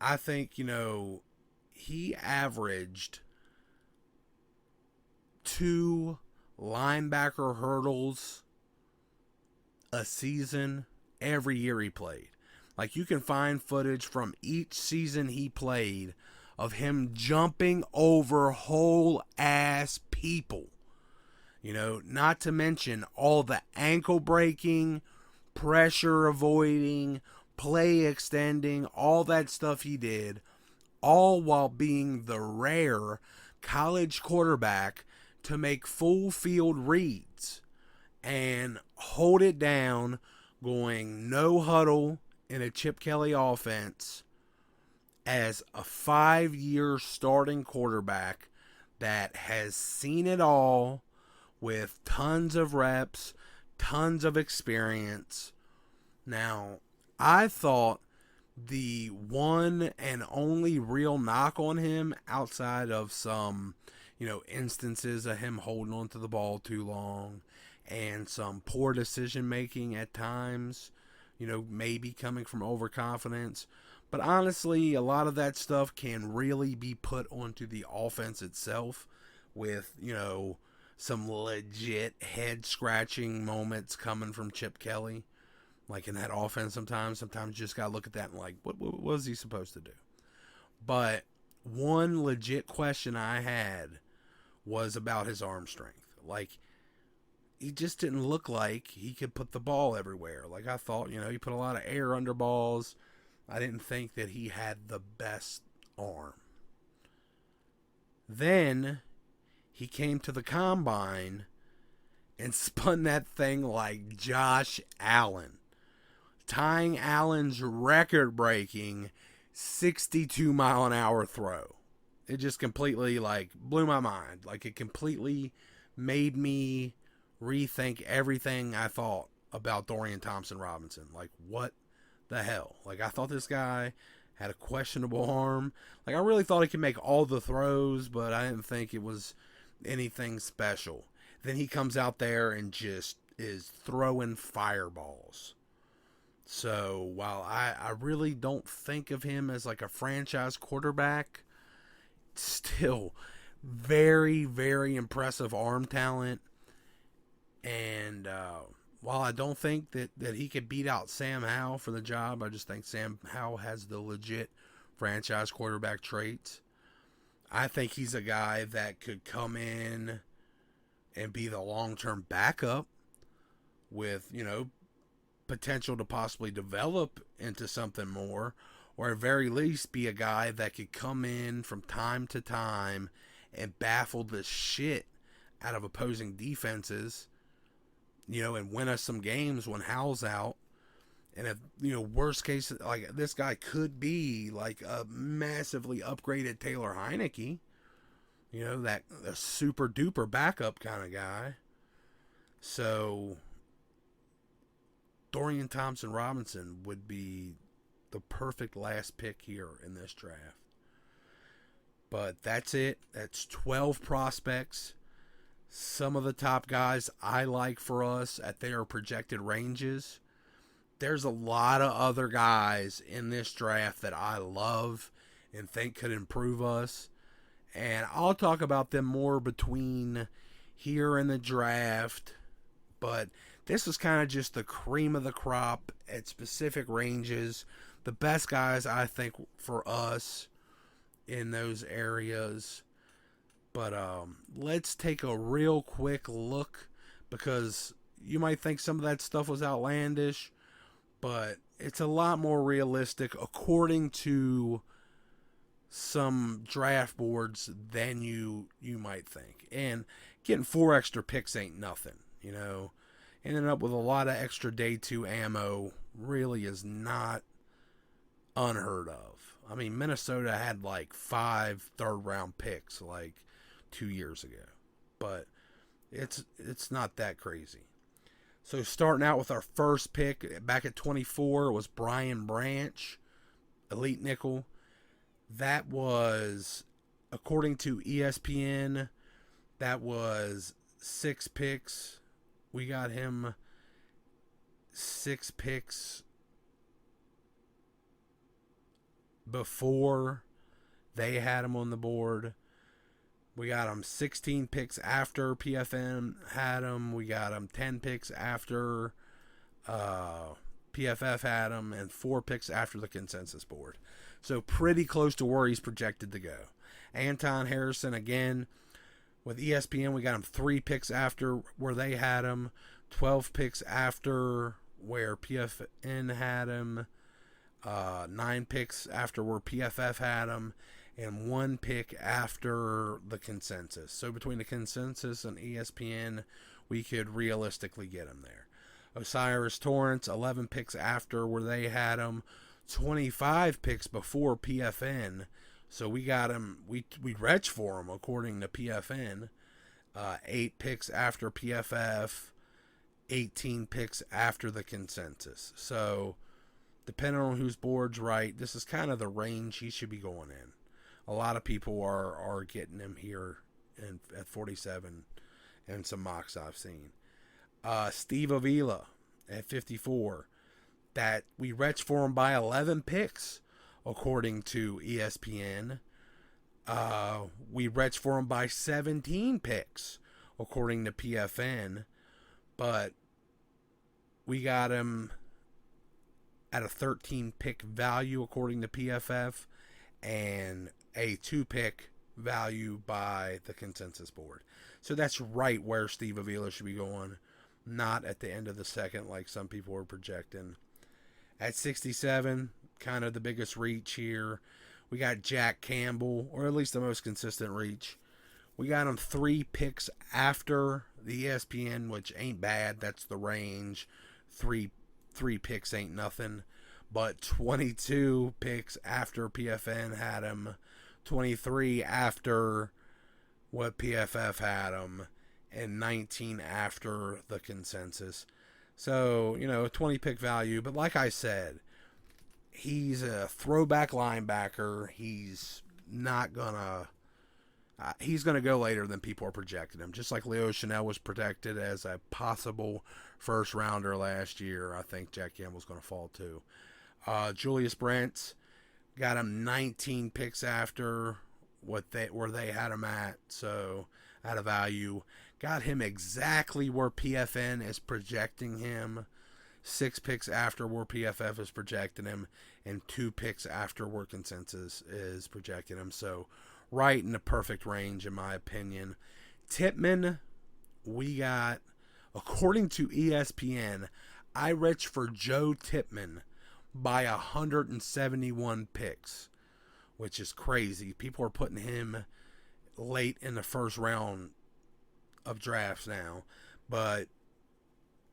I think, he averaged 2 linebacker hurdles a season every year he played. Like, you can find footage from each season he played of him jumping over whole ass people. Not to mention all the ankle breaking, pressure avoiding, play extending, all that stuff he did, all while being the rare college quarterback to make full field reads and hold it down, going no huddle in a Chip Kelly offense as a 5-year starting quarterback that has seen it all with tons of reps, tons of experience. Now, I thought the one and only real knock on him, outside of some instances of him holding onto the ball too long and some poor decision making at times, maybe coming from overconfidence. But honestly, a lot of that stuff can really be put onto the offense itself with, some legit head scratching moments coming from Chip Kelly. Like in that offense sometimes you just got to look at that and like, what was he supposed to do? But one legit question I had was about his arm strength. Like, he just didn't look like he could put the ball everywhere. Like, I thought, he put a lot of air under balls. I didn't think that he had the best arm. Then he came to the combine and spun that thing like Josh Allen, tying Allen's record-breaking 62-mile-an-hour throw. It just completely, like, blew my mind. Like, it completely made me rethink everything I thought about Dorian Thompson-Robinson. Like, what the hell? Like, I thought this guy had a questionable arm. Like, I really thought he could make all the throws, but I didn't think it was anything special. Then he comes out there and just is throwing fireballs. So, while I really don't think of him as like a franchise quarterback, still very, very impressive arm talent. And while I don't think that he could beat out Sam Howell for the job, I just think Sam Howell has the legit franchise quarterback traits. I think he's a guy that could come in and be the long-term backup with, potential to possibly develop into something more, or at very least be a guy that could come in from time to time and baffle the shit out of opposing defenses, and win us some games when Howell's out. And if, worst case, like, this guy could be like a massively upgraded Taylor Heineke, that a super duper backup kind of guy. So Dorian Thompson-Robinson would be the perfect last pick here in this draft. But that's it. That's 12 prospects. Some of the top guys I like for us at their projected ranges. There's a lot of other guys in this draft that I love and think could improve us. And I'll talk about them more between here and the draft. But this is kind of just the cream of the crop at specific ranges. The best guys, I think, for us in those areas. But let's take a real quick look, because you might think some of that stuff was outlandish, but it's a lot more realistic according to some draft boards than you might think. And getting 4 extra picks ain't nothing, Ending up with a lot of extra day 2 ammo really is not unheard of. I mean, Minnesota had like 5 third-round picks like 2 years ago, but it's not that crazy. So starting out with our first pick back at 24 was Brian Branch, elite nickel. That was, according to ESPN, that was 6 picks. We got him 6 picks before they had him on the board. We got him 16 picks after PFN had him. We got him 10 picks after PFF had him, and 4 picks after the consensus board. So pretty close to where he's projected to go. Anton Harrison, again, with ESPN, we got him 3 picks after where they had him, 12 picks after where PFN had him, 9 picks after where PFF had him, and 1 pick after the consensus. So between the consensus and ESPN, we could realistically get him there. Osiris Torrance, 11 picks after where they had him, 25 picks before PFN. So we got him, we retched for him according to PFN. 8 picks after PFF, 18 picks after the consensus. So depending on whose board's right, this is kind of the range he should be going in. A lot of people are getting him here at 47 and some mocks I've seen. Steve Avila at 54. That we retched for him by 11 picks, according to ESPN. We retched for him by 17 picks, according to PFN. But we got him at a 13 pick value, according to PFF, and a 2 pick value by the consensus board. So that's right where Steve Avila should be going, not at the end of the second like some people were projecting. At 67, kind of the biggest reach here, we got Jack Campbell, or at least the most consistent reach. We got him 3 picks after the ESPN, which ain't bad. That's the range. Three picks ain't nothing. But 22 picks after PFN had him, 23 after what PFF had him, and 19 after the consensus. So, 20 pick value. But like I said, he's a throwback linebacker. He's not going to... he's going to go later than people are projecting him. Just like Leo Chanel was projected as a possible first rounder last year, I think Jack Campbell's going to fall too. Julius Brantz got him 19 picks after where they had him at, so out of value. Got him exactly where PFN is projecting him. 6 picks after where PFF is projecting him, and 2 picks after where consensus is projecting him. So right in the perfect range, in my opinion. Tippmann, we got, according to ESPN, I reached for Joe Tippmann by 171 picks, which is crazy. People are putting him late in the first round of drafts now, but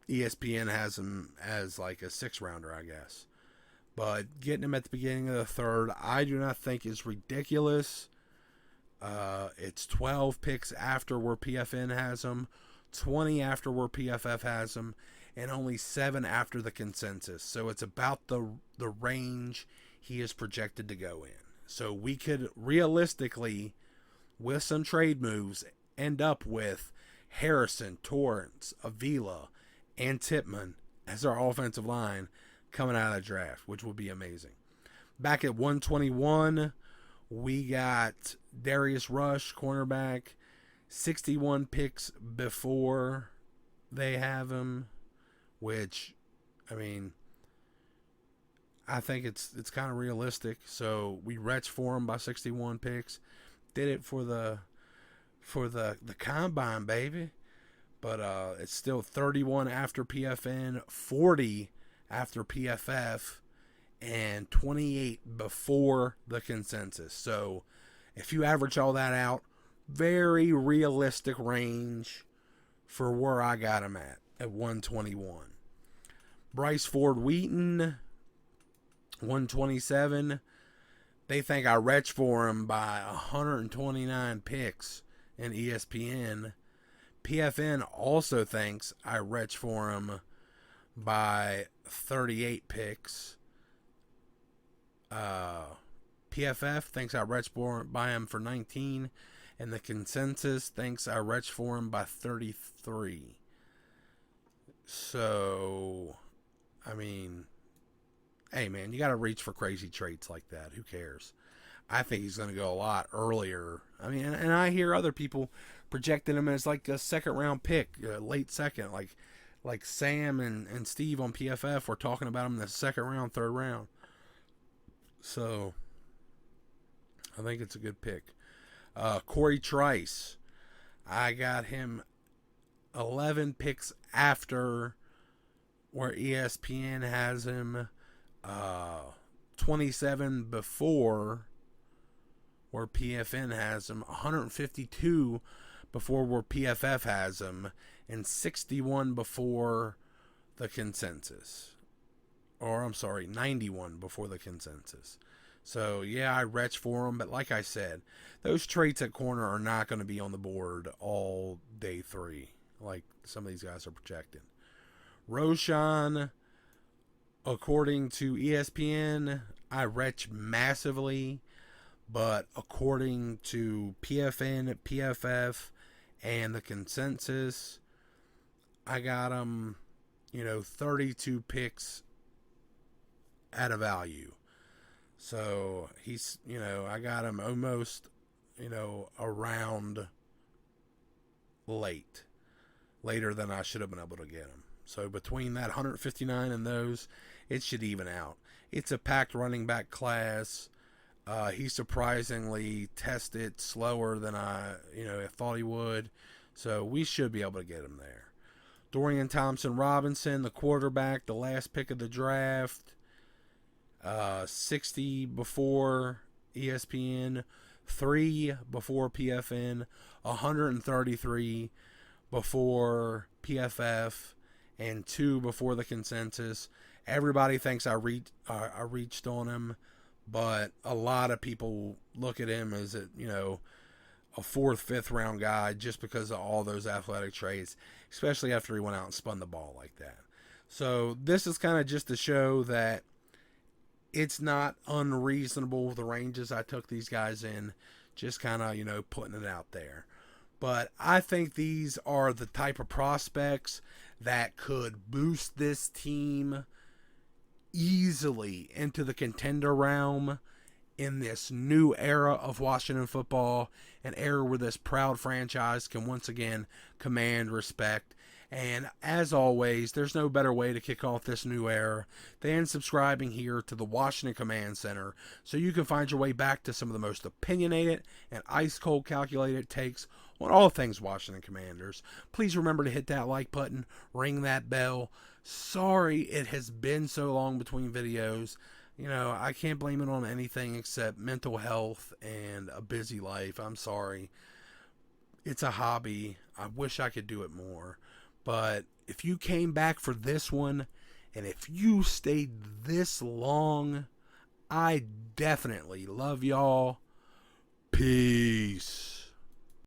ESPN has him as like a 6th rounder, I guess. But getting him at the beginning of the 3rd, I do not think is ridiculous. It's 12 picks after where PFN has him, 20 after where PFF has him, and only 7 after the consensus. So it's about the range he is projected to go in. So we could realistically, with some trade moves, end up with Harrison, Torrance, Avila, and Tippmann as our offensive line coming out of the draft, which would be amazing. Back at 121, we got Darius Rush, cornerback, 61 picks before they have him, which, I mean, I think it's kind of realistic. So we retched for him by 61 picks. Did it for the combine, baby. But it's still 31 after PFN, 40 after PFF, and 28 before the consensus. So if you average all that out, very realistic range for where I got him at 121. Bryce Ford Wheaton, 127. They think I retched for him by 129 picks in ESPN. PFN also thinks I retched for him by 38 picks. PFF thinks I retched by him for 19, and the consensus thinks I retched for him by 33. So, I mean, hey man, you got to reach for crazy traits like that. Who cares? I think he's going to go a lot earlier. I mean, and I hear other people projecting him as like a 2nd round pick, late 2nd, like Sam and Steve on PFF were talking about him in the 2nd round, 3rd round. So I think it's a good pick. Corey Trice, I got him 11 picks after where ESPN has him, 27 before where PFN has him, 152 before where PFF has him, and 61 before the consensus. Or, I'm sorry, 91 before the consensus. So, yeah, I retched for him, but like I said, those traits at corner are not going to be on the board all day 3, like some of these guys are projecting. Roshan, according to ESPN, I retched massively, but according to PFN, PFF, and the consensus, I got him, 32 picks at a value. So he's, I got him almost, around later than I should have been able to get him. So between that 159 and those, it should even out. It's a packed running back class. He surprisingly tested slower than I thought he would. So we should be able to get him there. Dorian Thompson-Robinson, the quarterback, the last pick of the draft. 60 before ESPN, 3 before PFN, 133 before PFF, and 2 before the consensus. Everybody thinks I reached on him but a lot of people look at him as a 4th, 5th round guy just because of all those athletic traits, especially after he went out and spun the ball like that. So this is kind of just to show that it's not unreasonable, the ranges I took these guys in, just kind of, putting it out there. But I think these are the type of prospects that could boost this team easily into the contender realm in this new era of Washington football, an era where this proud franchise can once again command respect. And as always, there's no better way to kick off this new era than subscribing here to the Washington Command Center so you can find your way back to some of the most opinionated and ice-cold calculated takes on all things Washington Commanders. Please remember to hit that like button, ring that bell. Sorry it has been so long between videos. I can't blame it on anything except mental health and a busy life. I'm sorry. It's a hobby. I wish I could do it more. But if you came back for this one, and if you stayed this long, I definitely love y'all.